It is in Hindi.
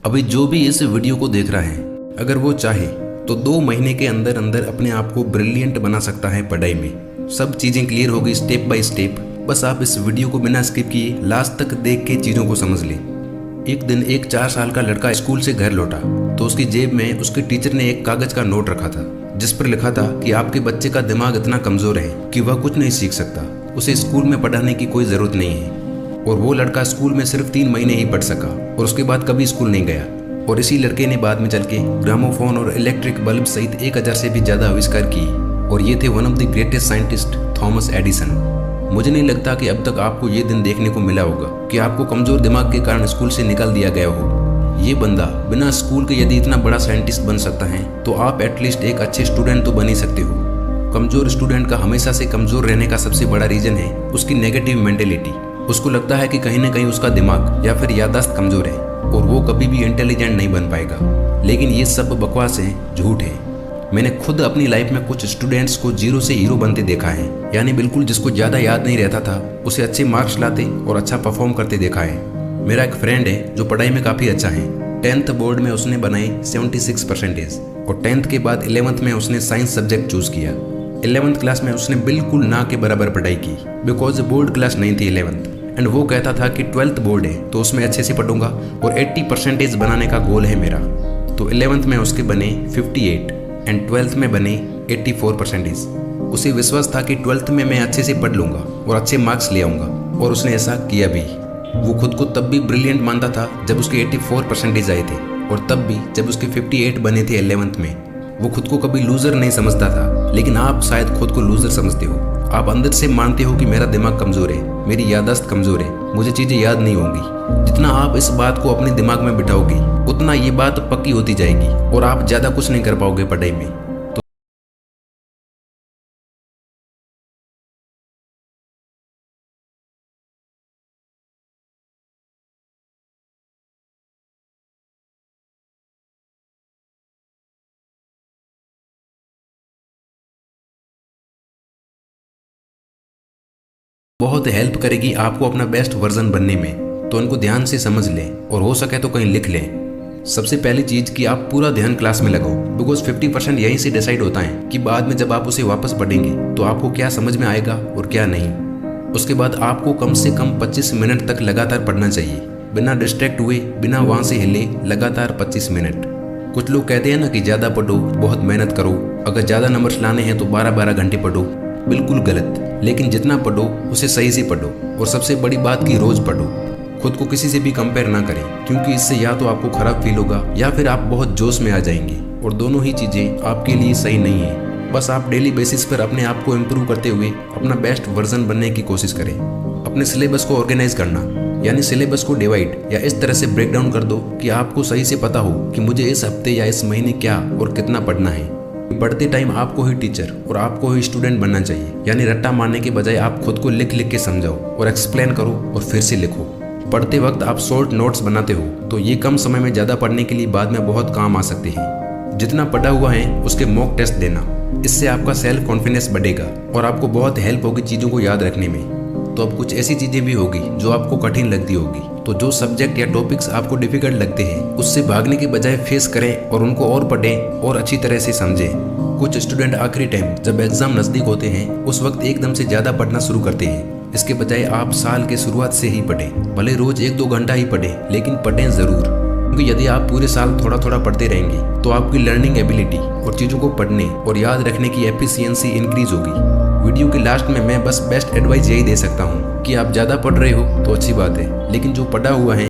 अभी जो भी इस वीडियो को देख रहा है, अगर वो चाहे तो 2 महीने के अंदर अंदर अपने आप को ब्रिलियंट बना सकता है पढ़ाई में। सब चीज़ें क्लियर होगी स्टेप बाय स्टेप। बस आप इस वीडियो को बिना स्किप किए लास्ट तक देख के चीज़ों को समझ लें। एक दिन एक 4 साल का लड़का स्कूल से घर लौटा तो उसकी जेब में उसके टीचर ने एक कागज का नोट रखा था, जिस पर लिखा था कि आपके बच्चे का दिमाग इतना कमजोर है कि वह कुछ नहीं सीख सकता, उसे स्कूल में पढ़ाने की कोई ज़रूरत नहीं है। और वो लड़का स्कूल में सिर्फ 3 महीने ही पढ़ सका और उसके बाद कभी स्कूल नहीं गया। और इसी लड़के ने बाद में चल के ग्रामोफोन और इलेक्ट्रिक बल्ब सहित 1000 से भी ज़्यादा आविष्कार किए, और ये थे one of the greatest scientist Thomas Edison. मुझे नहीं लगता कि अब तक आपको ये दिन देखने को मिला होगा कि आपको कमज़ोर दिमाग के कारण स्कूल से निकाल दिया गया हो। ये बंदा बिना स्कूल के यदि इतना बड़ा साइंटिस्ट बन सकता है तो आप एटलीस्ट एक अच्छे स्टूडेंट तो बन ही सकते हो। कमज़ोर स्टूडेंट का हमेशा से कमज़ोर रहने का सबसे बड़ा रीज़न है उसकी नेगेटिव मेंटेलिटी। उसको लगता है कि कहीं ना कहीं उसका दिमाग या फिर याददाश्त कमज़ोर है और वो कभी भी इंटेलिजेंट नहीं बन पाएगा। लेकिन ये सब बकवास है, झूठ है। मैंने खुद अपनी लाइफ में कुछ स्टूडेंट्स को जीरो से हीरो बनते देखा है, यानी बिल्कुल जिसको ज़्यादा याद नहीं रहता था उसे अच्छे मार्क्स लाते और अच्छा परफॉर्म करते देखा है। मेरा एक फ्रेंड है जो पढ़ाई में काफ़ी अच्छा है। 10th बोर्ड में उसने बनाए 76% और 10th के बाद 11th में उसने साइंस सब्जेक्ट चूज़ किया। 11th क्लास में उसने बिल्कुल ना के बराबर पढ़ाई की, बिकॉज बोर्ड क्लास नहीं थी 11th। एंड वो कहता था कि 12th बोर्ड है तो उसमें अच्छे से पढ़ूंगा और 80% बनाने का गोल है मेरा। तो 11th में उसके बने 58 एंड 12th में बने 84%। उसे विश्वास था कि 12th में मैं अच्छे से पढ़ लूंगा और अच्छे मार्क्स ले आऊँगा, और उसने ऐसा किया भी। वो खुद को तब भी ब्रिलियंट मानता था जब उसके 84% आए थे, और तब भी जब उसके 58 बने थे 11th में। वो खुद को कभी लूज़र नहीं समझता था, लेकिन आप शायद खुद को लूज़र समझते हो। आप अंदर से मानते हो कि मेरा दिमाग कमज़ोर है, मेरी याददाश्त कमज़ोर है, मुझे चीज़ें याद नहीं होंगी। जितना आप इस बात को अपने दिमाग में बिठाओगे उतना ये बात पक्की होती जाएगी और आप ज़्यादा कुछ नहीं कर पाओगे पढ़ाई में। बहुत हेल्प करेगी आपको अपना बेस्ट वर्जन बनने में, तो उनको ध्यान से समझ लें और हो सके तो कहीं लिख लें। सबसे पहली चीज़ कि आप पूरा ध्यान क्लास में लगाओ, बिकॉज 50% यहीं से डिसाइड होता है कि बाद में जब आप उसे वापस पढ़ेंगे तो आपको क्या समझ में आएगा और क्या नहीं। उसके बाद आपको कम से कम 25 मिनट तक लगातार पढ़ना चाहिए, बिना डिस्ट्रैक्ट हुए, बिना वहाँ से हिले, लगातार 25 मिनट। कुछ लोग कहते हैं ना कि ज़्यादा पढ़ो, बहुत मेहनत करो, अगर ज़्यादा नंबर्स लाने हैं तो 12-12 घंटे पढ़ो। बिल्कुल गलत। लेकिन जितना पढ़ो उसे सही से पढ़ो, और सबसे बड़ी बात कि रोज़ पढ़ो। खुद को किसी से भी कंपेयर ना करें, क्योंकि इससे या तो आपको खराब फील होगा या फिर आप बहुत जोश में आ जाएंगे, और दोनों ही चीज़ें आपके लिए सही नहीं है। बस आप डेली बेसिस पर अपने आप को इम्प्रूव करते हुए अपना बेस्ट वर्जन बनने की कोशिश करें। अपने सिलेबस को ऑर्गेनाइज करना, यानी सिलेबस को डिवाइड या इस तरह से ब्रेक डाउन कर दो कि आपको सही से पता हो कि मुझे इस हफ्ते या इस महीने क्या और कितना पढ़ना है। पढ़ते टाइम आपको ही टीचर और आपको ही स्टूडेंट बनना चाहिए, यानी रट्टा मारने के बजाय आप खुद को लिख लिख के समझाओ और एक्सप्लेन करो और फिर से लिखो। पढ़ते वक्त आप शॉर्ट नोट्स बनाते हो तो ये कम समय में ज़्यादा पढ़ने के लिए बाद में बहुत काम आ सकते हैं। जितना पढ़ा हुआ है उसके मॉक टेस्ट देना, इससे आपका सेल्फ कॉन्फिडेंस बढ़ेगा और आपको बहुत हेल्प होगी चीज़ों को याद रखने में। तो अब कुछ ऐसी चीज़ें भी होगी जो आपको कठिन लगती होगी, तो जो सब्जेक्ट या टॉपिक्स आपको डिफिकल्ट लगते हैं उससे भागने के बजाय फेस करें और उनको और पढ़ें और अच्छी तरह से समझें। कुछ स्टूडेंट आखिरी टाइम जब एग्जाम नज़दीक होते हैं उस वक्त एकदम से ज़्यादा पढ़ना शुरू करते हैं। इसके बजाय आप साल के शुरुआत से ही पढ़ें, भले रोज़ 1-2 घंटा ही पढ़ें, लेकिन पढ़ें ज़रूर। क्योंकि यदि आप पूरे साल थोड़ा थोड़ा पढ़ते रहेंगे तो आपकी लर्निंग एबिलिटी और चीज़ों को पढ़ने और याद रखने की एफिशिएंसी इंक्रीज होगी। वीडियो के लास्ट में मैं बस बेस्ट एडवाइस यही दे सकता हूँ कि आप ज़्यादा पढ़ रहे हो तो अच्छी बात है, लेकिन जो पढ़ा हुआ है